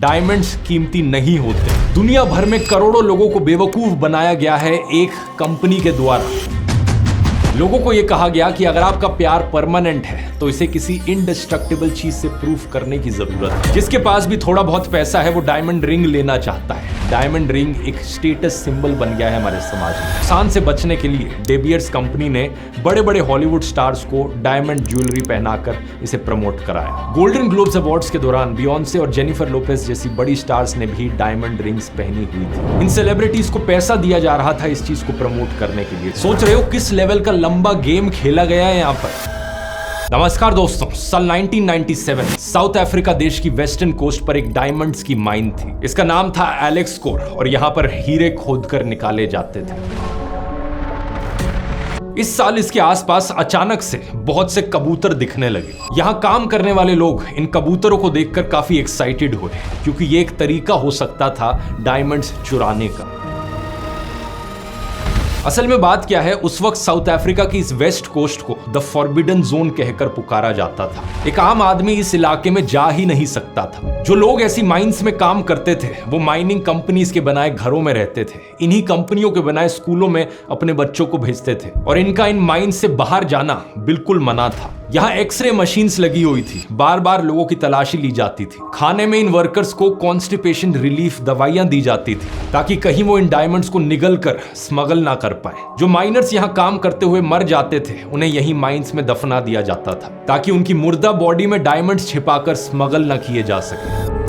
Diamonds कीमती नहीं होते। दुनिया भर में करोड़ों लोगों को बेवकूफ बनाया गया है एक कंपनी के द्वारा। लोगों को यह कहा गया कि अगर आपका प्यार परमानेंट है तो इसे किसी इंडिस्ट्रक्टिबल चीज से प्रूफ करने की जरूरत है। जिसके पास भी थोड़ा बहुत पैसा है वो डायमंड रिंग लेना चाहता है। डायमंड रिंग एक स्टेटस सिंबल बन गया है हमारे समाज में। नुकसान से बचने के लिए डे बियर्स कंपनी ने बड़े बड़े हॉलीवुड स्टार्स को डायमंड ज्वेलरी पहनाकर इसे प्रमोट कराया। गोल्डन ग्लोब्स अवार्ड्स के दौरान बियोंसे और जेनिफर लोपेज जैसी बड़ी स्टार्स ने भी डायमंड रिंग्स पहनी हुई थी। इन सेलिब्रिटीज को पैसा दिया जा रहा था इस चीज को प्रमोट करने के लिए। सोच रहे हो किस लेवल का लंबा गेम खेला गया है यहाँ पर। नमस्कार दोस्तों, साल 1997 साउथ अफ्रीका देश की वेस्टर्न कोस्ट पर एक डायमंड्स की माइन थी। इसका नाम था एलेक्स कोर और यहां पर हीरे खोदकर निकाले जाते थे। इस साल इसके आसपास अचानक से बहुत से कबूतर दिखने लगे। यहां काम करने वाले लोग इन कबूतरों को देखकर काफी एक्साइटेड हुए क्योंकि ये एक तरीका हो सकता था डायमंड्स चुराने का। असल में बात क्या है, उस वक्त साउथ अफ्रीका की इस वेस्ट कोस्ट को द फॉरबिडन जोन कहकर पुकारा जाता था। एक आम आदमी इस इलाके में जा ही नहीं सकता था। जो लोग ऐसी माइंस में काम करते थे वो माइनिंग कंपनीज के बनाए घरों में रहते थे। इन्हीं कंपनियों के बनाए स्कूलों में अपने बच्चों को भेजते थे और इनका इन माइंस से बाहर जाना बिल्कुल मना था। यहाँ एक्सरे मशीन्स लगी हुई थी, बार बार लोगों की तलाशी ली जाती थी। खाने में इन वर्कर्स को कॉन्स्टिपेशन रिलीफ दवाइयां दी जाती थी ताकि कहीं वो इन डायमंड्स को निगल कर स्मगल ना कर पाए। जो माइनर्स यहाँ काम करते हुए मर जाते थे उन्हें यही माइंस में दफना दिया जाता था ताकि उनकी मुर्दा बॉडी में डायमंड्स छिपाकर स्मगल न किए जा सके।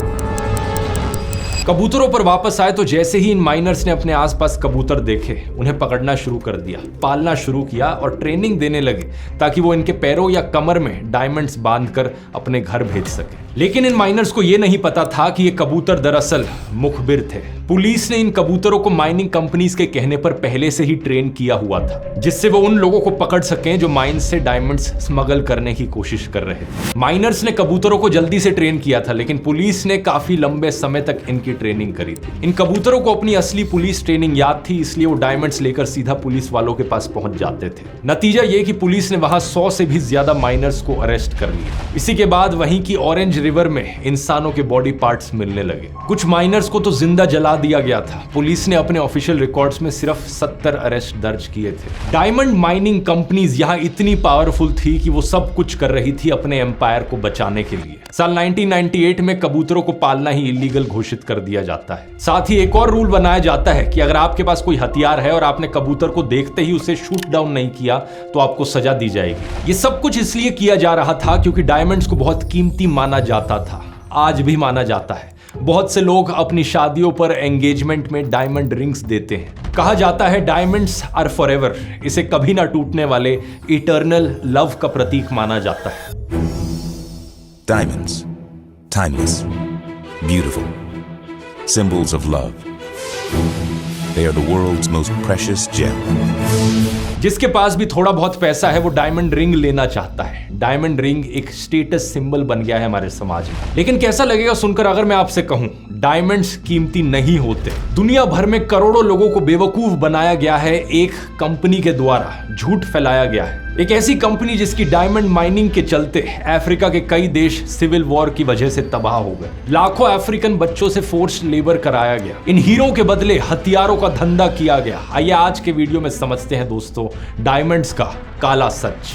कबूतरों पर वापस आए तो जैसे ही इन माइनर्स ने अपने आसपास कबूतर देखे उन्हें पकड़ना शुरू कर दिया, पालना शुरू किया और ट्रेनिंग देने लगे ताकि वो इनके पैरों या कमर में डायमंड्स बांधकर अपने घर भेज सके। लेकिन इन माइनर्स को यह नहीं पता था कि ये कबूतर दरअसल मुखबिर थे। पुलिस ने इन कबूतरों को माइनिंग कंपनीज के कहने पर पहले से ही ट्रेन किया हुआ था जिससे वो उन लोगों को पकड़ सकें जो माइंस से डायमंड्स स्मगल करने की कोशिश कर रहे थे। माइनर्स ने कबूतरों को जल्दी से ट्रेन किया था लेकिन पुलिस ने काफी लंबे समय तक इनकी ट्रेनिंग करी थी। इन कबूतरों को अपनी असली पुलिस ट्रेनिंग याद थी, इसलिए वो डायमंड्स लेकर सीधा पुलिस वालों के पास पहुंच जाते थे। नतीजा ये कि पुलिस ने वहां 100 से भी ज्यादा माइनर्स को अरेस्ट कर लिया। इसी के बाद वहीं की ऑरेंज रिवर में इंसानों के बॉडी पार्ट्स मिलने लगे। कुछ माइनर्स को तो जिंदा जला दिया गया था। पुलिस ने अपने ऑफिशियल रिकॉर्ड्स में सिर्फ 70 अरेस्ट दर्ज किए थे। डायमंड माइनिंग कंपनीज यहां इतनी पावरफुल थी कि वो सब कुछ कर रही थी अपने एम्पायर को बचाने के लिए। साल 1998 में कबूतरों को पालना ही इलीगल घोषित कर दिया जाता है। साथ ही एक और रूल बनाया जाता है कि अगर आपके पास कोई हथियार है और आपने कबूतर को देखते ही उसे शूट डाउन नहीं किया तो आपको सजा दी जाएगी। ये सब कुछ इसलिए किया जा रहा था क्योंकि डायमंड्स को बहुत कीमती माना जाता था, आज भी माना जाता है। बहुत से लोग अपनी शादियों पर एंगेजमेंट में डायमंड रिंग्स देते हैं। कहा जाता है डायमंड्स आर फॉरएवर, इसे कभी ना टूटने वाले इटर्नल लव का प्रतीक माना जाता है। Diamonds, timeless, beautiful, symbols of love. They are the world's most precious gem. जिसके पास भी थोड़ा बहुत पैसा है वो डायमंड रिंग लेना चाहता है। डायमंड रिंग एक स्टेटस सिंबल बन गया है हमारे समाज में। लेकिन कैसा लगेगा सुनकर अगर मैं आपसे कहूं डायमंड्स कीमती नहीं होते। दुनिया भर में करोड़ों लोगों को बेवकूफ बनाया गया है एक कंपनी के द्वारा, झूठ फैलाया गया है। एक ऐसी कंपनी जिसकी डायमंड माइनिंग के चलते अफ्रीका के कई देश सिविल वॉर की वजह से तबाह हो गए। लाखों अफ्रीकन बच्चों से फोर्स्ड लेबर कराया गया। इन हीरों के बदले हथियारों का धंधा किया गया। आइए आज के वीडियो में समझते हैं दोस्तों डायमंड्स का काला सच।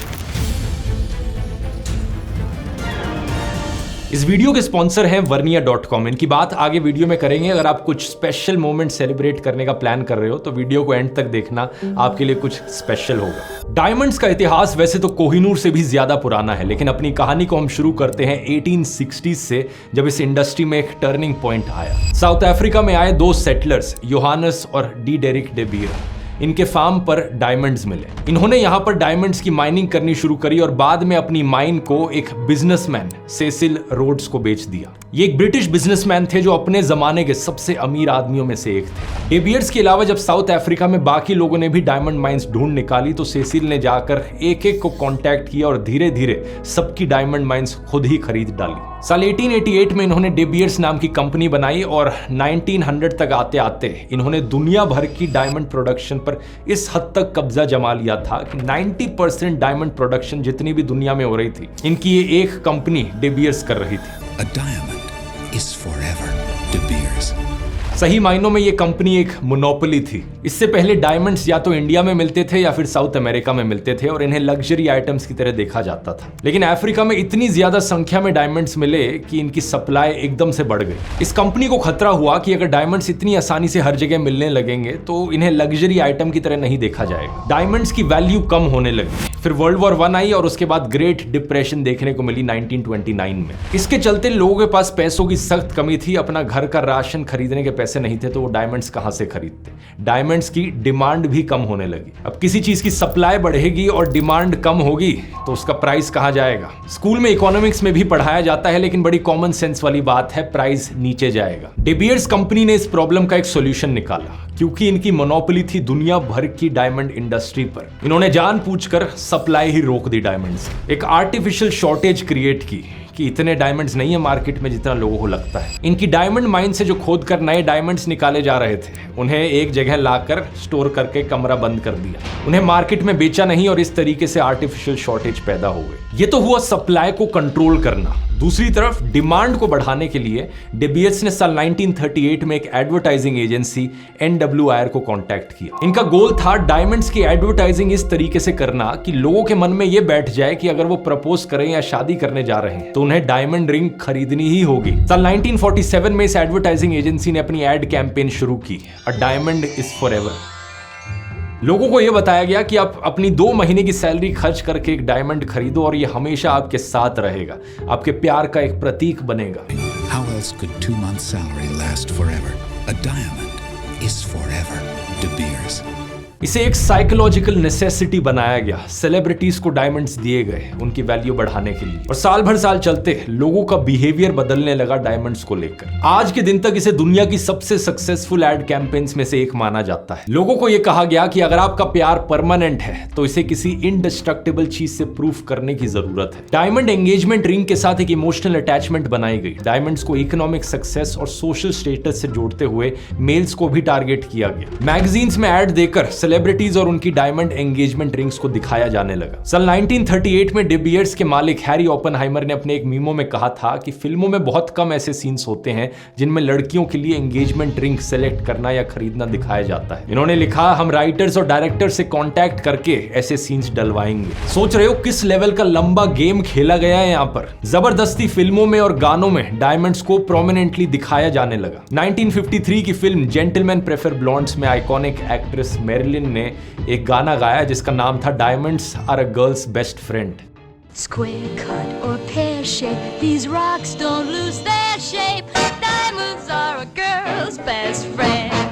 इस वीडियो के स्पॉन्सर हैं वर्निया.com। इनकी बात आगे वीडियो में करेंगे। अगर आप कुछ स्पेशल मोमेंट सेलिब्रेट करने का प्लान कर रहे हो तो वीडियो को एंड तक देखना, आपके लिए कुछ स्पेशल होगा। डायमंड्स का इतिहास वैसे तो कोहिनूर से भी ज्यादा पुराना है, लेकिन अपनी कहानी को हम शुरू करते हैं 1860s से, जब इस इंडस्ट्री में एक टर्निंग पॉइंट आया। साउथ अफ्रीका में आए दो सेटलर्स योहानस और डी डेरिक डे बियर। इनके फार्म पर डायमंड्स मिले। इन्होंने यहाँ पर डायमंड्स की माइनिंग करनी शुरू करी और बाद में अपनी माइन को एक बिजनेसमैन सेसिल रोड्स को बेच दिया। ये एक ब्रिटिश बिजनेसमैन थे जो अपने जमाने के सबसे अमीर आदमियों में से एक थे। डे बियर्स के अलावा जब साउथ अफ्रीका में बाकी लोगों ने भी डायमंड माइंस ढूंढ निकाली तो सेसिल ने जाकर एक एक को कांटेक्ट किया और धीरे धीरे सबकी डायमंड माइंस खुद ही खरीद डाली। साल 1888 में इन्होंने डे बियर्स नाम की कंपनी बनाई और 1900 तक आते आते इन्होंने दुनिया भर की डायमंड प्रोडक्शन पर इस हद तक कब्जा जमा लिया था कि 90% डायमंड प्रोडक्शन जितनी भी दुनिया में हो रही थी इनकी ये एक कंपनी डे बियर्स कर रही थी। A diamond is forever. De Beers. सही मायनों में ये कंपनी एक मोनोपोली थी। इससे पहले डायमंड्स या तो इंडिया में मिलते थे या फिर साउथ अमेरिका में मिलते थे और इन्हें लग्जरी आइटम्स की तरह देखा जाता था। लेकिन अफ्रीका में इतनी ज्यादा संख्या में डायमंड्स मिले कि इनकी सप्लाई एकदम से बढ़ गई। इस कंपनी को खतरा हुआ कि अगर डायमंड्स इतनी आसानी से हर जगह मिलने लगेंगे तो इन्हें लग्जरी आइटम की तरह नहीं देखा जाएगा। डायमंड्स की वैल्यू कम होने लगी। फिर वर्ल्ड वॉर 1 आई और उसके बाद ग्रेट डिप्रेशन देखने को मिली 1929 में। इसके चलते लोगों के पास पैसों की सख्त कमी थी। अपना घर का राशन खरीदने के पैसे नहीं थे तो वो डायमंड्स कहां से खरीदते। डायमंड्स की डिमांड भी कम होने लगी। अब किसी चीज की सप्लाई बढ़ेगी और डिमांड कम होगी तो उसका प्राइस कहां जाएगा। स्कूल में इकोनॉमिक्स में भी पढ़ाया जाता है लेकिन बड़ी कॉमन सेंस वाली बात है, प्राइस नीचे जाएगा। डे बियर्स कंपनी ने इस प्रॉब्लम का एक सॉल्यूशन निकाला। क्योंकि इनकी मोनोपोली थी दुनिया भर की डायमंड इंडस्ट्री पर, इन्होंने जानबूझकर सप्लाई ही रोक दी डायमंड्स। एक आर्टिफिशियल शॉर्टेज क्रिएट की कि इतने डायमंड्स नहीं है मार्केट में जितना लोगों को लगता है। इनकी डायमंड माइन से जो खोद कर नए डायमंड्स निकाले जा रहे थे उन्हें एक जगह लाकर स्टोर करके कमरा बंद कर दिया। उन्हें मार्केट में बेचा नहीं और इस तरीके से आर्टिफिशियल शॉर्टेज पैदा हो गई। ये तो हुआ सप्लाई को कंट्रोल करना। दूसरी तरफ डिमांड को बढ़ाने के लिए डे बियर्स ने साल 1938 में एक एडवर्टाइजिंग एजेंसी NWIR को कांटेक्ट किया। इनका गोल था डायमंड्स की एडवर्टाइजिंग इस तरीके से करना कि लोगों के मन में यह बैठ जाए कि अगर वो प्रपोज करें या शादी करने जा रहे हैं तो उन्हें डायमंड रिंग खरीदनी ही होगी। साल 1947 में इस एडवर्टाइजिंग एजेंसी ने अपनी एड कैंपेन शुरू की, अ डायमंड इज फॉरएवर। लोगों को यह बताया गया कि आप अपनी 2 महीने की सैलरी खर्च करके एक डायमंड खरीदो और ये हमेशा आपके साथ रहेगा, आपके प्यार का एक प्रतीक बनेगा। How else could 2 months' salary last forever? A diamond is forever. De Beers. इसे एक साइकोलॉजिकल नेसेसिटी बनाया गया। सेलिब्रिटीज को डायमंड्स दिए गए उनकी वैल्यू बढ़ाने के लिए और साल भर साल चलते लोगों का बिहेवियर बदलने लगा डायमंड्स को लेकर। आज के दिन तक इसे दुनिया की सबसे सक्सेसफुल एड कैंपेन्स में से एक माना जाता है। लोगों को यह कहा गया कि अगर आपका प्यार परमानेंट है तो इसे किसी इनडिस्ट्रक्टिबल चीज से प्रूफ करने की जरूरत है। डायमंड एंगेजमेंट रिंग के साथ एक इमोशनल अटैचमेंट बनाई गई। डायमंड्स को इकोनॉमिक सक्सेस और सोशल स्टेटस से जोड़ते हुए मेल्स को भी टारगेट किया गया। मैगजीन्स में एड देकर सेलिब्रिटीज और उनकी डायमंड एंगेजमेंट रिंग्स को दिखाया जाने लगा। साल 1938 में डे बियर्स के मालिक हैरी ओपनहाइमर ने अपने एक मीमो में कहा था कि फिल्मों में बहुत कम ऐसे सीन्स होते हैं जिनमें लड़कियों के लिए एंगेजमेंट रिंग सेलेक्ट करना या खरीदना दिखाया जाता है। इन्होंने लिखा, हम राइटर्स और डायरेक्टर से कांटेक्ट करके ऐसे सीन्स डलवाएंगे। सोच रहे हो किस लेवल का लंबा गेम खेला गया है यहाँ पर। जबरदस्ती फिल्मों में और गानों में डायमंड्स को प्रोमिनेंटली दिखाया जाने लगा। 1953 की फिल्म जेंटलमैन प्रेफर ब्लॉन्ड्स में आइकॉनिक एक्ट्रेस मैरिलिन ने एक गाना गाया जिसका नाम था diamonds are a girl's best friend. Square cut or pear shape, these rocks don't lose their shape. Diamonds are a girl's best friend.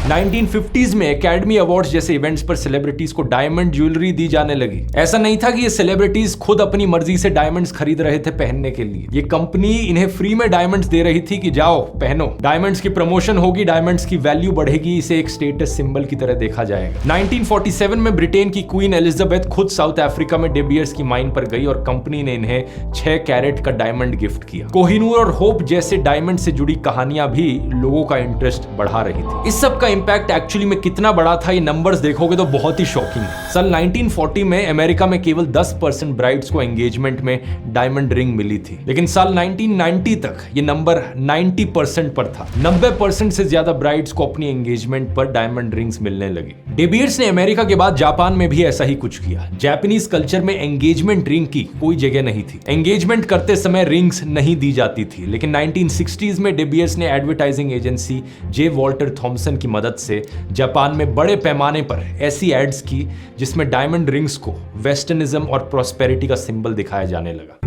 1950s में एकेडमी अवार्ड्स जैसे इवेंट्स पर सेलिब्रिटीज को डायमंड ज्वेलरी दी जाने लगी। ऐसा नहीं था कि ये सेलिब्रिटीज खुद अपनी मर्जी से डायमंड्स खरीद रहे थे पहनने के लिए। ये कंपनी इन्हें फ्री में डायमंड्स दे रही थी कि जाओ पहनो। डायमंड्स की प्रमोशन होगी, डायमंड्स की वैल्यू बढ़ेगी, इसे एक स्टेटस सिंबल की तरह देखा जाएगा। 1947 में ब्रिटेन की क्वीन एलिजाबेथ खुद साउथ अफ्रीका में डे बियर्स की माइन पर गई और कंपनी ने इन्हें 6 कैरेट का डायमंड गिफ्ट किया। कोहिनूर और होप जैसे डायमंड से जुड़ी कहानियां भी लोगों का इंटरेस्ट बढ़ा रही थी। इस सब का इंपैक्ट एक्चुअली में कितना बड़ा था ये नंबर्स देखोगे तो बहुत ही शॉकिंग है। साल 1940 में अमेरिका में केवल 10% ब्राइड्स को एंगेजमेंट में डायमंड रिंग मिली थी, लेकिन साल 1990 तक ये नंबर 90% पर था। 90% से ज्यादा ब्राइड्स को अपनी एंगेजमेंट पर डायमंड रिंग्स मिलने लगी। डे बियर्स ने अमेरिका के बाद जापान में भी ऐसा ही कुछ किया। जापानीज कल्चर में एंगेजमेंट रिंग की कोई जगह नहीं थी। एंगेजमेंट करते समय रिंग्स नहीं दी जाती थी, लेकिन 1960s में डे बियर्स ने एडवर्टाइजिंग एजेंसी जे वॉल्टर थॉमसन की मदद से जापान में बड़े पैमाने पर ऐसी एड्स की जिसमें डायमंड रिंग्स को वेस्टर्निज्म और प्रॉस्पेरिटी का सिंबल दिखाया जाने लगा।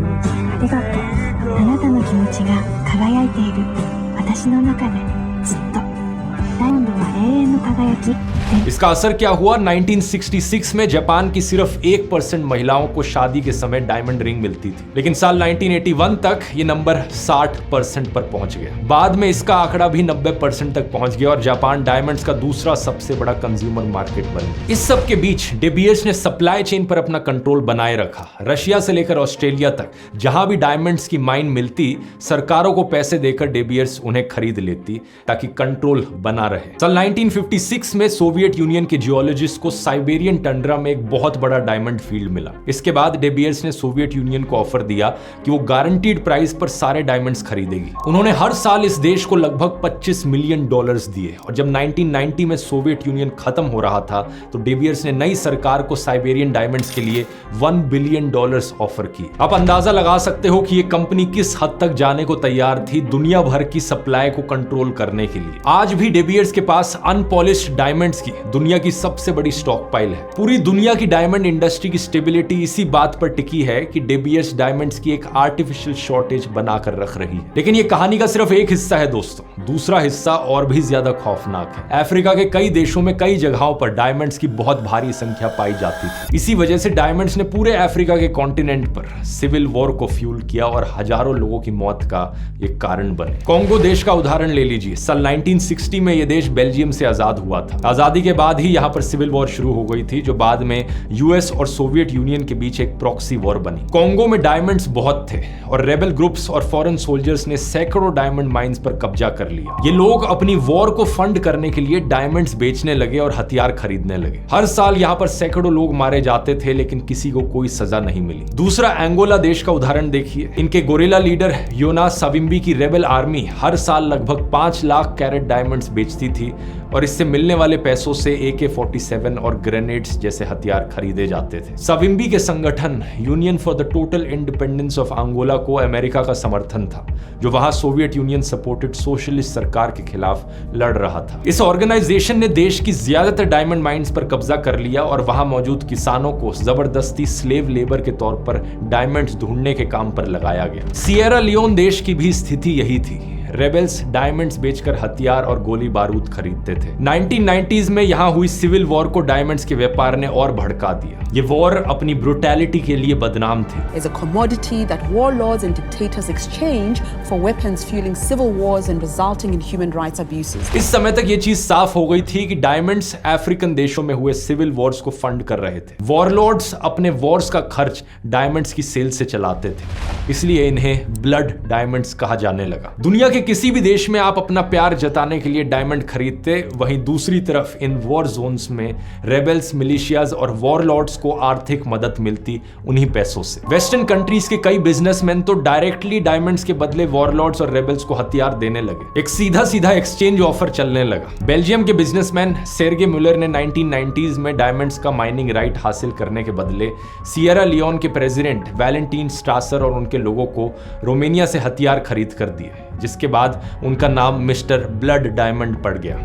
इसका असर क्या हुआ? 1966 में जापान की सिर्फ 1% महिलाओं को शादी के समय डायमंड रिंग मिलती थी, लेकिन साल 1981 तक ये नंबर 60% पर पहुंच गया। बाद में इसका आंकड़ा भी 90% तक पहुंच गया और जापान डायमंड्स का दूसरा सबसे बड़ा कंज्यूमर मार्केट बन गया। इस सब के बीच डे बियर्स ने सप्लाई चेन पर अपना कंट्रोल बनाए रखा। रशिया से लेकर ऑस्ट्रेलिया तक जहां भी डायमंड्स की माइन मिलती, सरकारों को पैसे देकर डे बियर्स उन्हें खरीद लेती ताकि कंट्रोल बना बना रहे। साल 1956 में सोवियत यूनियन के जियोलॉजिस्ट को साइबेरियन टंड्रा में एक बहुत बड़ा डायमंड फील्ड मिला। इसके बाद डे बियर्स ने सोवियत यूनियन को ऑफर दिया कि वो गारंटीड प्राइस पर सारे डायमंड्स खरीदेगी। उन्होंने हर साल इस देश को लगभग $25 मिलियन दिए और जब 1990 में सोवियत यूनियन खत्म हो रहा था तो डे बियर्स ने नई सरकार को साइबेरियन डायमंड्स के लिए $1 बिलियन ऑफर की। आप अंदाजा लगा सकते हो कि ये कंपनी किस हद तक जाने को तैयार थी दुनिया भर की सप्लाई को कंट्रोल करने के लिए। आज भी डे बियर्स के पास अनपॉलिश्ड डायमंड्स की दुनिया की सबसे बड़ी स्टॉक पाइल है। पूरी दुनिया की डायमंड इंडस्ट्री की स्टेबिलिटी इसी बात पर टिकी है कि डे बियर्स डायमंड्स की एक आर्टिफिशियल शॉर्टेज बनाकर रख रही है। लेकिन ये कहानी का सिर्फ एक हिस्सा है दोस्तों, दूसरा हिस्सा और भी ज्यादा खौफनाक है। अफ्रीका के कई देशों में कई जगहों पर डायमंड्स की बहुत भारी संख्या पाई जाती थी। इसी वजह से डायमंड्स ने पूरे अफ्रीका के कॉन्टिनेंट पर सिविल वॉर को फ्यूल किया और हजारों लोगों की मौत का एक कारण बने। कॉन्गो देश का उदाहरण ले लीजिए। साल 1960 में यह देश बेल्जियम से आजाद हुआ था। आजादी के बाद ही यहाँ पर सिविल वॉर शुरू हो गई थी, जो बाद में यूएस और सोवियत यूनियन के बीच एक प्रॉक्सी वॉर बनी। कॉन्गो में डायमंड्स बहुत थे और रेबल ग्रुप्स और फॉरेन सोल्जर्स ने सैकड़ों डायमंड माइंस पर कब्जा कर लिया। ये लोग अपनी वॉर को फंड करने के लिए डायमंड्स बेचने लगे और हथियार खरीदने लगे। हर साल यहाँ पर सैकड़ों लोग मारे जाते थे, लेकिन किसी को कोई सजा नहीं मिली। दूसरा अंगोला देश का उदाहरण देखिए। इनके गोरिल्ला लीडर योनास साविम्बी की रेबल आर्मी हर साल लगभग 5 लाख कैरेट डायमंड्स बेचती थी और इससे मिलने वाले पैसों से AK-47 और ग्रेनेड्स जैसे हथियार खरीदे जाते थे। साविम्बी के संगठन union for the total independence of Angola को अमेरिका का समर्थन था, जो वहां सोवियत यूनियन सपोर्टेड सोशलिस्ट सरकार के खिलाफ लड़ रहा था। इस ऑर्गेनाइजेशन ने देश की ज्यादातर डायमंड माइंस पर कब्जा कर लिया और वहां मौजूद किसानों को जबरदस्ती स्लेव लेबर के तौर पर डायमंड्स ढूंढने के काम पर लगाया गया। सिएरा लियोन देश की भी स्थिति यही थी। रेबल्स डायमंड्स बेचकर हथियार और गोली बारूद खरीदते थे। 1990s में यहां हुई सिविल वॉर को डायमंड्स के व्यापार ने और भड़का दिया। ये वॉर अपनी ब्रुटैलिटी के लिए बदनाम थी। Is a commodity that warlords and dictators exchange for weapons fueling civil wars and resulting in human rights abuses. इस समय तक ये चीज साफ हो गई थी कि डायमंड्स अफ्रीकन देशों में हुए सिविल वॉर्स को फंड कर रहे थे। वॉरलॉर्ड्स अपने वॉर्स का खर्च डायमंड्स की सेल से चलाते थे, इसलिए इन्हें ब्लड डायमंड्स कहा जाने लगा। दुनिया के किसी भी देश में आप अपना प्यार जताने के लिए डायमंड खरीदते, वहीं दूसरी तरफ इन वॉर जोन्स में रेबल्स, मिलिशियाज और वॉरलॉर्ड्स को आर्थिक मदद मिलती उन्हीं पैसों से। वेस्टर्न कंट्रीज के कई बिजनेसमैन तो डायरेक्टली डायमंड्स के बदले वॉरलॉर्ड्स और रेबल्स को हथियार देने लगे। एक सीधा सीधा एक्सचेंज ऑफर चलने लगा। बेल्जियम के बिजनेसमैन सेर्गे मुलर ने 1990s में डायमंड्स का माइनिंग राइट हासिल करने के बदले सिएरा लियोन के प्रेसिडेंट वैलेंटीन स्ट्रासर और उनके लोगों को रोमानिया से हथियार खरीद कर दिए, जिसके बाद उनका नाम मिस्टर ब्लड डायमंड पड़ गया।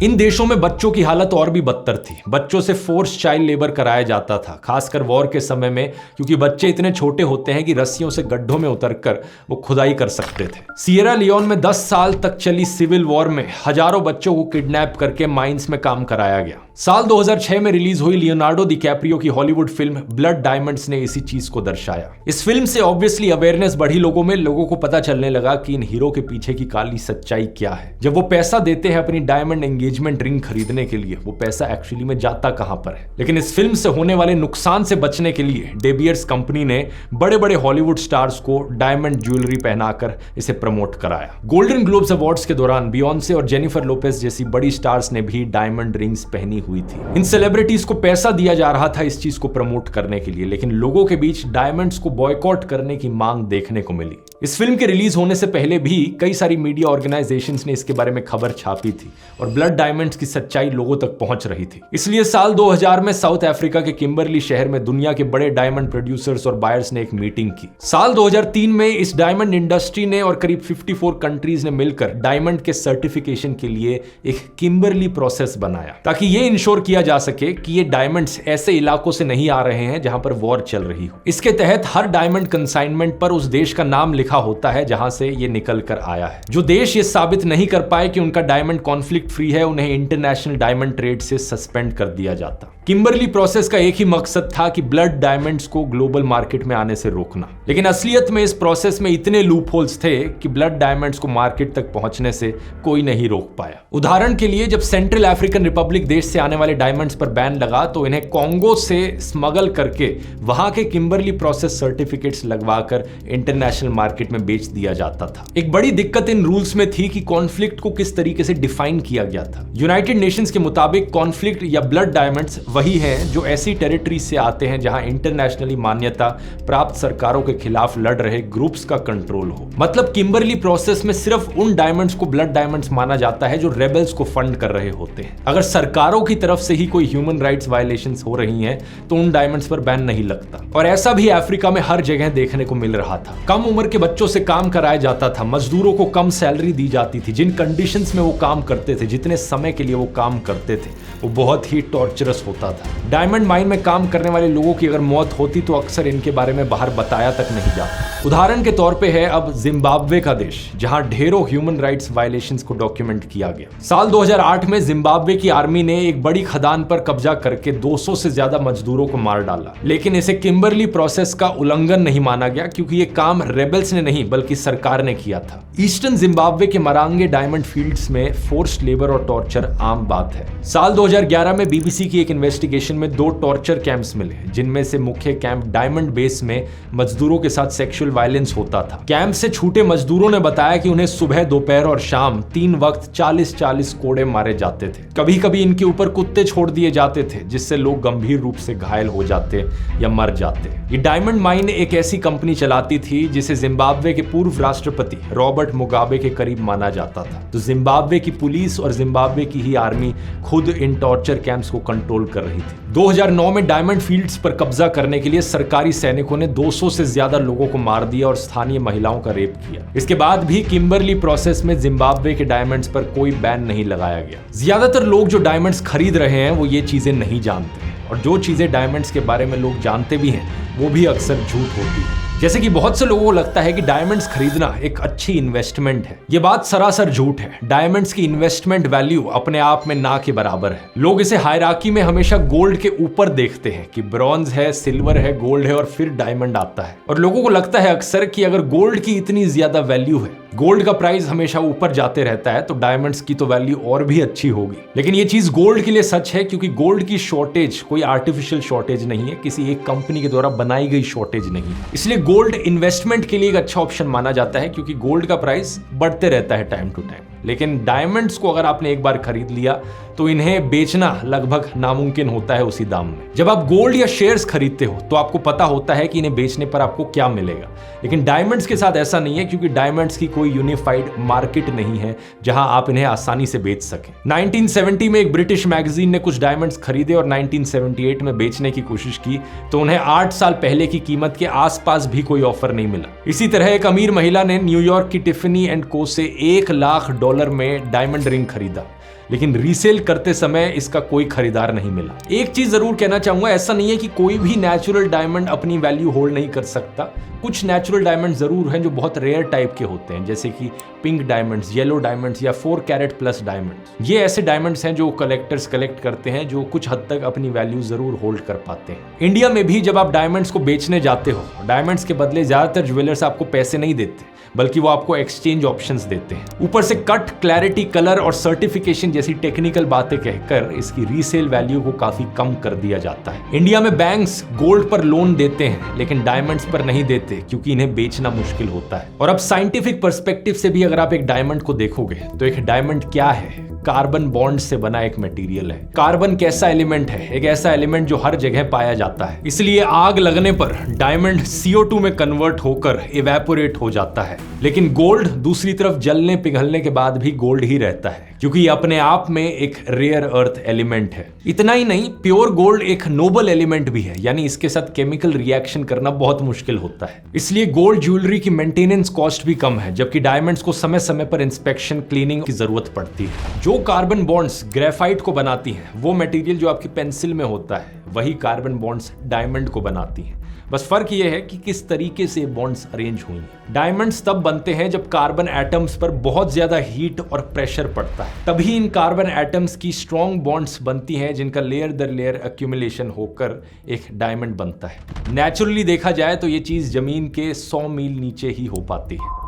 इन देशों में बच्चों की हालत और भी बदतर थी। बच्चों से फोर्स चाइल्ड लेबर कराया जाता था, खासकर वॉर के समय में, क्योंकि बच्चे इतने छोटे होते हैं कि रस्सियों से गड्ढों में उतरकर वो खुदाई कर सकते थे। सिएरा लियोन में 10 साल तक चली सिविल वॉर में हजारों बच्चों को किडनैप करके माइंस में काम कराया गया। साल 2006 में रिलीज हुई लियोनार्डो डिकैप्रियो की हॉलीवुड फिल्म ब्लड डायमंड्स ने इसी चीज को दर्शाया। इस फिल्म से ऑब्वियसली अवेयरनेस बढ़ी लोगों में। लोगों को पता चलने लगा कि इन हीरो के पीछे की काली सच्चाई क्या है। जब वो पैसा देते हैं अपनी डायमंड एंगेजमेंट रिंग खरीदने के लिए, वो पैसा एक्चुअली में जाता कहां पर है। लेकिन इस फिल्म से होने वाले नुकसान से बचने के लिए डे बियर्स कंपनी ने बड़े बड़े हॉलीवुड स्टार्स को डायमंड ज्वेलरी पहनाकर इसे प्रमोट कराया। गोल्डन ग्लोब्स अवार्ड्स के दौरान बियॉन्से और जेनिफर लोपेज जैसी बड़ी स्टार्स ने भी डायमंड रिंग्स पहनी हुई थी। इन सेलिब्रिटीज को पैसा दिया जा रहा था इस चीज को प्रमोट करने के लिए, लेकिन लोगों के बीच डायमंड्स को बॉयकॉट करने की मांग देखने को मिली। इस फिल्म के रिलीज होने से पहले भी कई सारी मीडिया ऑर्गेनाइजेशंस ने इसके बारे में खबर छापी थी और ब्लड डायमंड्स की सच्चाई लोगों तक पहुंच रही थी। इसलिए साल 2000 में साउथ अफ्रीका के किम्बरली शहर में दुनिया के बड़े डायमंड प्रोड्यूसर्स और बायर्स ने एक मीटिंग की। साल 2003 में इस डायमंड इंडस्ट्री ने और करीब 54 कंट्रीज ने मिलकर डायमंड के सर्टिफिकेशन के लिए एक किम्बरली प्रोसेस बनाया, ताकि ये इंश्योर किया जा सके कि ये डायमंड्स ऐसे इलाकों से नहीं आ रहे हैं जहां पर वॉर चल रही हो। इसके तहत हर डायमंड कंसाइनमेंट पर उस देश का नाम लिखा होता है जहां से ये निकल कर आया है। जो देश ये साबित नहीं कर पाए कि उनका डायमंड कॉन्फ्लिक्ट फ्री है, उन्हें इंटरनेशनल डायमंड ट्रेड से सस्पेंड कर दिया जाता। किम्बरली प्रोसेस का एक ही मकसद था कि ब्लड डायमंड्स को ग्लोबल मार्केट में आने से रोकना, लेकिन असलियत में इस प्रोसेस में इतने लूप होल्स थे कि ब्लड डायमंड्स को मार्केट तक पहुंचने से कोई नहीं रोक पाया। उदाहरण के लिए, जब सेंट्रल अफ्रीकन रिपब्लिक देश से आने वाले डायमंड्स पर बैन लगा तो इन्हें कॉन्गो से स्मगल करके वहां के किम्बरली प्रोसेस सर्टिफिकेट्स लगवाकर इंटरनेशनल मार्केट में बेच दिया जाता था। एक बड़ी दिक्कत इन रूल्स में थी कि कॉन्फ्लिक्ट को किस तरीके से डिफाइन किया गया था। यूनाइटेड नेशंस के मुताबिक कॉन्फ्लिक्ट या ब्लड डायमंड्स वही हैं जो ऐसी टेरिटरी से आते हैं जहां इंटरनेशनली मान्यता प्राप्त सरकारों के खिलाफ लड़ रहे ग्रुप्स का कंट्रोल हो। मतलब किम्बरली प्रोसेस में सिर्फ उन डायमंड्स को ब्लड डायमंड्स माना जाता है जो रेबल्स को फंड कर रहे होते हैं। अगर सरकारों की तरफ से ही कोई ह्यूमन राइट्स वायलेशंस हो रही हैं तो उन डायमंड्स पर बैन नहीं लगता। और ऐसा भी अफ्रीका में हर जगह देखने को मिल रहा था। कम उम्र के बच्चों से काम कराया जाता था, मजदूरों को कम सैलरी दी जाती थी, जिन कंडीशंस में वो काम करते थे, जितने समय के लिए वो काम करते थे, वो बहुत ही टॉर्चरस होता था। डायमंड माइन में काम करने वाले लोगों की अगर मौत होती तो अक्सर इनके बारे में बाहर बताया तक नहीं जाता। उदाहरण के तौर पे है अब जिम्बाब्वे का देश, जहां ढेरों ह्यूमन राइट्स वायलेशंस को डॉक्यूमेंट किया गया। साल 2008 में जिम्बाब्वे की आर्मी ने एक बड़ी खदान पर कब्जा करके 200 से ज्यादा मजदूरों को मार डाला, लेकिन इसे किम्बरली प्रोसेस का उल्लंघन नहीं माना गया क्योंकि ये काम रेबल्स ने नहीं बल्कि सरकार ने किया था। ईस्टर्न जिम्बाब्वे के मरांगे डायमंड फील्ड्स में फोर्स्ड लेबर और टॉर्चर आम बात है। साल 2011 में बीबीसी की एक इन्वेस्टिगेशन में 2 टॉर्चर कैंप्स मिले, जिनमें से मुख्य कैंप डायमंड बेस में मजदूरों के साथ सेक्सुअल वायलेंस होता था। कैंप से छूटे मजदूरों ने बताया कि उन्हें सुबह, दोपहर और शाम 3 वक्त 40-40 कोड़े मारे जाते थे। कभी कभी इनके ऊपर कुत्ते छोड़ दिए जाते थे, जिससे लोग गंभीर रूप से घायल हो जाते या मर जाते। ये डायमंड माइन एक ऐसी कंपनी चलाती थी जिसे जिम्बाब्वे के पूर्व राष्ट्रपति रॉबर्ट मुगाबे के करीब माना जाता था। तो जिम्बाब्वे की पुलिस और जिम्बाब्वे की ही आर्मी खुद इन टॉर्चर कैंप्स को कंट्रोल कर रही थी। 2009 में डायमंड फील्ड्स पर कब्जा करने के लिए सरकारी सैनिकों ने 200 से ज्यादा लोगों को मार दिया और स्थानीय महिलाओं का रेप किया। इसके बाद भी किम्बरली प्रोसेस में जिम्बाब्वे के डायमंड्स पर कोई बैन नहीं लगाया गया। ज्यादातर लोग जो डायमंड्स खरीद रहे हैं वो ये चीजें नहीं जानते, और जो चीजें डायमंड्स के बारे में लोग जानते भी हैं वो भी अक्सर झूठ होती है। जैसे कि बहुत से लोगों को लगता है कि डायमंड्स खरीदना एक अच्छी इन्वेस्टमेंट है। ये बात सरासर झूठ है। डायमंड्स की इन्वेस्टमेंट वैल्यू अपने आप में ना के बराबर है। लोग इसे हायरार्की में हमेशा गोल्ड के ऊपर देखते हैं कि ब्रॉन्ज है, सिल्वर है, गोल्ड है और फिर डायमंड आता है। और लोगों को लगता है अक्सर कि अगर गोल्ड की इतनी ज्यादा वैल्यू है, गोल्ड का प्राइस हमेशा ऊपर जाते रहता है, तो डायमंड्स की तो वैल्यू और भी अच्छी होगी। लेकिन ये चीज गोल्ड के लिए सच है, क्योंकि गोल्ड की शॉर्टेज कोई आर्टिफिशियल शॉर्टेज नहीं है, किसी एक कंपनी के द्वारा बनाई गई शॉर्टेज नहीं है। इसलिए गोल्ड इन्वेस्टमेंट के लिए एक अच्छा ऑप्शन माना जाता है, क्योंकि गोल्ड का प्राइस बढ़ते रहता है टाइम टू टाइम। लेकिन डायमंड्स को अगर आपने एक बार खरीद लिया तो इन्हें बेचना लगभग नामुमकिन होता है उसी दाम में। जब आप गोल्ड या शेयर्स खरीदते हो तो आपको पता होता है कि इन्हें बेचने पर आपको क्या मिलेगा, लेकिन डायमंड्स के साथ ऐसा नहीं है, क्योंकि डायमंड्स की कोई यूनिफाइड मार्केट नहीं है जहां आप इन्हें आसानी से बेच सकें। 1970 में एक ब्रिटिश मैगजीन ने कुछ डायमंड्स खरीदे और 1978 में बेचने की कोशिश की तो उन्हें 8 साल पहले की कीमत के आसपास भी कोई ऑफर नहीं मिला। इसी तरह एक अमीर महिला ने न्यूयॉर्क की टिफनी एंड को से $1 लाख में डायमंड रिंग खरीदा, लेकिन रीसेल करते समय इसका कोई खरीदार नहीं मिला। एक चीज जरूर कहना चाहूंगा, ऐसा नहीं है कि कोई भी नेचुरल डायमंड अपनी वैल्यू होल्ड नहीं कर सकता। कुछ नेचुरल डायमंड जरूर हैं जो बहुत रेयर टाइप के होते हैं, जैसे कि पिंक डायमंड्स, येलो डायमंड्स या 4 कैरेट प्लस डायमंड्स। ये ऐसे डायमंड्स हैं जो कलेक्टर्स कलेक्ट करते हैं, जो कुछ हद तक अपनी वैल्यू जरूर होल्ड कर पाते हैं। इंडिया में भी जब आप डायमंड्स को बेचने जाते हो, डायमंड्स के बदले ज्यादातर ज्वेलर्स आपको पैसे नहीं देते, बल्कि वो आपको एक्सचेंज ऑप्शंस देते हैं। ऊपर से कट, क्लैरिटी, कलर और सर्टिफिकेशन जैसी टेक्निकल बातें कहकर इसकी रीसेल वैल्यू को काफी कम कर दिया जाता है। इंडिया में बैंक्स गोल्ड पर लोन देते हैं, लेकिन डायमंड्स पर नहीं देते, क्योंकि इन्हें बेचना मुश्किल होता है। और अब साइंटिफिक पर्सपेक्टिव से भी अगर आप एक डायमंड को देखोगे तो एक डायमंड क्या है? कार्बन बॉन्ड से बना एक मटेरियल है। कार्बन कैसा एलिमेंट है? एक ऐसा एलिमेंट जो हर जगह पाया जाता है। इसलिए आग लगने पर डायमंड CO2 में कन्वर्ट होकर इवेपोरेट हो जाता है। लेकिन गोल्ड दूसरी तरफ जलने पिघलने के बाद भी गोल्ड ही रहता है, क्योंकि ये अपने आप में एक रेयर अर्थ एलिमेंट है। इतना ही नहीं, प्योर गोल्ड एक नोबल एलिमेंट भी है, यानी इसके साथ केमिकल रिएक्शन करना बहुत मुश्किल होता है। इसलिए गोल्ड ज्वेलरी की मेंटेनेंस कॉस्ट भी कम है, जबकि डायमंड्स को समय समय पर इंस्पेक्शन, क्लीनिंग की जरूरत पड़ती है। जो कार्बन बॉन्ड्स ग्रेफाइट को बनाती हैं, वो मटेरियल जो आपकी पेंसिल में होता है, वही कार्बन बॉन्ड्स डायमंड को बनाती हैं। बस फर्क ये है कि किस तरीके से बॉन्ड्स अरेंज हुई हैं। डायमंड्स तब बनते हैं जब कार्बन एटम्स पर बहुत ज्यादा हीट और प्रेशर पड़ता है, तभी इन कार्बन एटम्स की स्ट्रॉन्ग बॉन्ड्स बनती हैं जिनका लेयर दर लेयर एक्यूमुलेशन होकर एक डायमंड बनता है। नेचुरली देखा जाए तो ये चीज जमीन के 100 मील नीचे ही हो पाती है,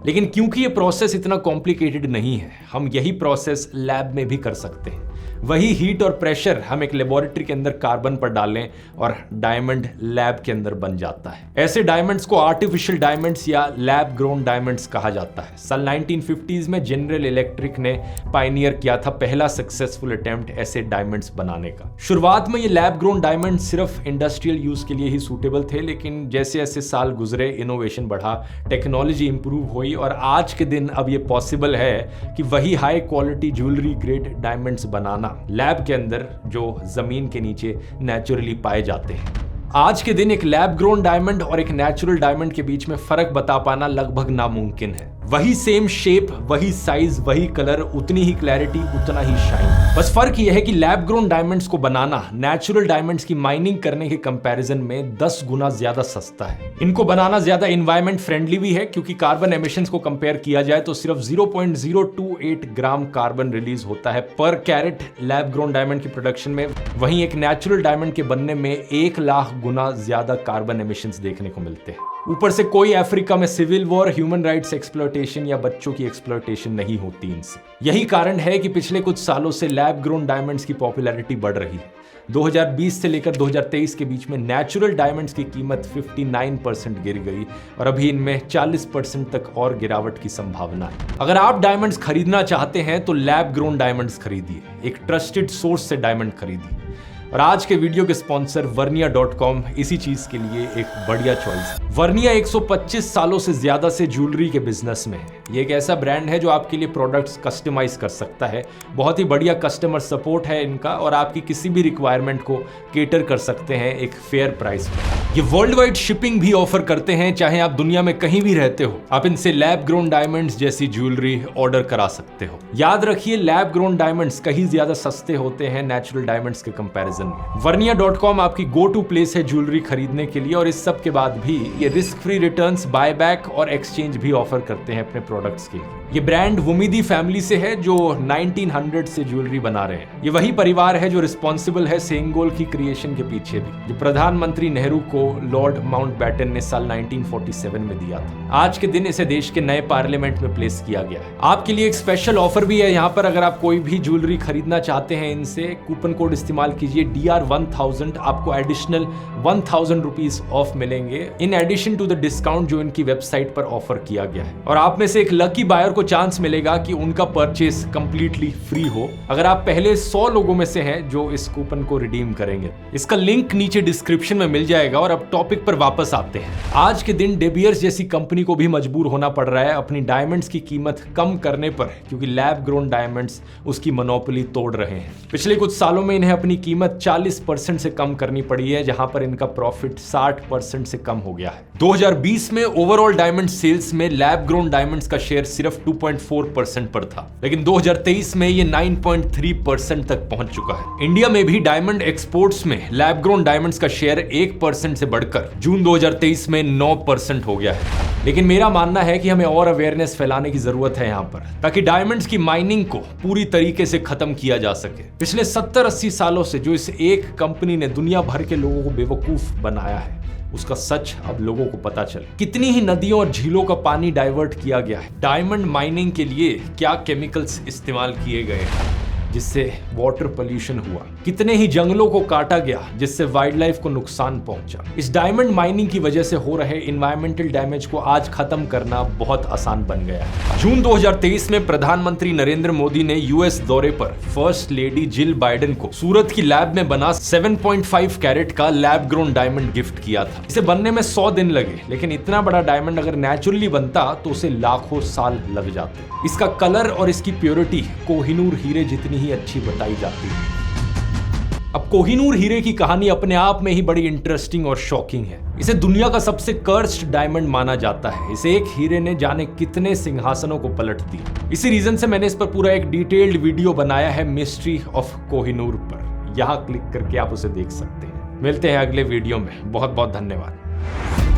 लेकिन क्योंकि ये प्रोसेस इतना कॉम्प्लिकेटेड नहीं है, हम यही प्रोसेस लैब में भी कर सकते हैं। वही हीट और प्रेशर हम एक लेबोरेटरी के अंदर कार्बन पर डालें और डायमंड लैब के अंदर बन जाता है। ऐसे डायमंड्स को आर्टिफिशियल डायमंड्स या लैब ग्रोन डायमंड्स कहा जाता है। साल 1950s में जनरल इलेक्ट्रिक ने पायनियर किया था पहला सक्सेसफुल अटेम्प्ट ऐसे डायमंड्स बनाने का। शुरुआत में ये लैब ग्रोन डायमंड सिर्फ इंडस्ट्रियल यूज के लिए ही सूटेबल थे, लेकिन जैसे जैसे साल गुजरे इनोवेशन बढ़ा, टेक्नोलॉजी इंप्रूव हुई और आज के दिन अब ये पॉसिबल है कि वही high quality jewellery grade diamonds बनाना लैब के अंदर जो जमीन के नीचे नेचुरली पाए जाते हैं। आज के दिन एक लैब ग्रोन डायमंड और एक नेचुरल डायमंड के बीच में फर्क बता पाना लगभग नामुमकिन है। वही सेम शेप, वही साइज, वही कलर, उतनी ही क्लैरिटी, उतना ही शाइन। बस फर्क यह है कि लैब ग्रोन डायमंड्स को बनाना नेचुरल डायमंड्स की माइनिंग करने के कंपैरिजन में 10 गुना ज्यादा सस्ता है। इनको बनाना ज्यादा एनवायरमेंट फ्रेंडली भी है, क्योंकि कार्बन एमिशंस को कंपेयर किया जाए तो सिर्फ 0.028 ग्राम कार्बन रिलीज होता है पर कैरेट लैब ग्रोन डायमंड की प्रोडक्शन में। वहीं एक नेचुरल डायमंड के बनने में 1 लाख गुना ज्यादा कार्बन एमिशंस देखने को मिलते हैं। ऊपर से कोई अफ्रीका में civil war, human rights exploitation या बच्चों की एक्सप्लॉयटेशन नहीं होती इनसे। यही कारण है कि पिछले कुछ सालों से लैब ग्रोन डायमंड्स की पॉपुलैरिटी बढ़ रही है। 2020 से लेकर 2023 के बीच में नेचुरल डायमंड्स की कीमत 59% गिर गई और अभी इनमें 40% तक और गिरावट की संभावना है। अगर आप डायमंड्स खरीदना चाहते हैं तो लैब ग्रोन डायमंड्स खरीदिए, एक ट्रस्टेड सोर्स से डायमंड खरीदिए। और आज के वीडियो के स्पॉन्सर वर्निया.com इसी चीज के लिए एक बढ़िया चॉइस है। वर्निया 125 सालों से ज्यादा से ज्वेलरी के बिजनेस में है। ये एक ऐसा ब्रांड है जो आपके लिए प्रोडक्ट्स कस्टमाइज कर सकता है। बहुत ही बढ़िया कस्टमर सपोर्ट है इनका और आपकी किसी भी रिक्वायरमेंट को केटर कर सकते हैं एक फेयर प्राइस पर। ये वर्ल्ड वाइड शिपिंग भी ऑफर करते हैं, चाहे आप दुनिया में कहीं भी रहते हो। आप इनसे लैब ग्रोन डायमंड्स जैसी ज्वेलरी ऑर्डर करा सकते हो। याद रखिए, लैब ग्रोन डायमंड्स कहीं ज्यादा सस्ते होते हैं नेचुरल डायमंड्स के कंपैरिजन में। वर्निया.com आपकी गो टू प्लेस है ज्वेलरी खरीदने के लिए और इस सब के बाद भी ये रिस्क फ्री रिटर्न्स, बायबैक और एक्सचेंज भी ऑफर करते हैं अपने प्रोडक्ट्स के लिए। ये ब्रांड वुमिदी फैमिली से है जो 1900 से ज्वेलरी बना रहे हैं। ये वही परिवार है जो रिस्पॉन्सिबल है सेंगोल की क्रिएशन के पीछे भी, जो प्रधानमंत्री नेहरू को लॉर्ड माउंटबेटन ने साल 1947 में दिया था। आज के दिन इसे देश के नए पार्लियामेंट में प्लेस किया गया है। आपके लिए एक स्पेशल ऑफर भी है यहाँ पर। अगर आप कोई भी ज्वेलरी खरीदना चाहते हैं इनसे, कूपन कोड इस्तेमाल कीजिए DR1000, आपको एडिशनल 1000 रुपीज ऑफ मिलेंगे in addition to the discount जो इनकी वेबसाइट पर ऑफर किया गया है। और आप में से एक लकी बायर को चांस मिलेगा कि उनका परचेस कंप्लीटली फ्री हो अगर आप पहले 100 लोगों में से हैं जो इस कूपन को रिडीम करेंगे। इसका लिंक नीचे डिस्क्रिप्शन में मिल जाएगा। और अब टॉपिक पर वापस आते हैं। आज के दिन डे बियर्स जैसी कंपनी को भी मजबूर होना पड़ रहा है अपनी डायमंड्स की कीमत कम करने पर, क्योंकि लैब ग्रोन डायमंड्स उसकी मोनोपोली तोड़ रहे हैं। पिछले कुछ सालों में इन्हें अपनी कीमत 40% से कम करनी पड़ी है, जहां पर इनका प्रॉफिट 60% से कम हो गया है। 2020 में ओवरऑल डायमंड सेल्स में लैब ग्रोन डायमंड्स का शेयर सिर्फ 2.4% पर था, लेकिन 2023 में ये 9.3% तक पहुंच चुका है। इंडिया में भी डायमंड एक्सपोर्ट्स में लैब ग्रोन डायमंड्स का शेयर 1% से बढ़कर जून 2023 में 9% हो गया है। लेकिन मेरा मानना है कि हमें और अवेयरनेस फैलाने की जरूरत है यहाँ पर, ताकि डायमंड्स की माइनिंग को पूरी तरीके से खत्म किया जा सके। पिछले 70-80 सालों से जो इस एक कंपनी ने दुनिया भर के लोगों को बेवकूफ बनाया है, उसका सच अब लोगों को पता चले। कितनी ही नदियों और झीलों का पानी डाइवर्ट किया गया है, डायमंड माइनिंग के लिए क्या केमिकल्स इस्तेमाल किए गए हैं जिससे वाटर पोल्यूशन हुआ, कितने ही जंगलों को काटा गया जिससे वाइल्ड लाइफ को नुकसान पहुंचा। इस डायमंड माइनिंग की वजह से हो रहे इन्वायरमेंटल डैमेज को आज खत्म करना बहुत आसान बन गया है। जून 2023 में प्रधानमंत्री नरेंद्र मोदी ने यूएस दौरे पर फर्स्ट लेडी जिल बाइडेन को सूरत की लैब में बना 7.5 कैरेट का लैब ग्रोन डायमंड गिफ्ट किया था। इसे बनने में 100 दिन लगे, लेकिन इतना बड़ा डायमंड अगर नेचुरली बनता तो उसे लाखों साल लग जाते। इसका कलर और इसकी प्योरिटी कोहिनूर हीरे जितनी ही अच्छी बताई जाती है। अब कोहिनूर हीरे की कहानी अपने आप में ही बड़ी इंटरेस्टिंग और शॉकिंग है। इसे दुनिया का सबसे कर्स्ड डायमंड माना जाता है। इसे एक हीरे ने जाने कितने सिंहासनों को पलट दिया। इसी रीजन से मैंने इस पर पूरा एक डिटेल्ड वीडियो बनाया है मिस्ट्री ऑफ कोहिनूर पर। यहां क्लिक करके आप उसे देख सकते हैं। मिलते हैं अगले वीडियो में। बहुत बहुत धन्यवाद।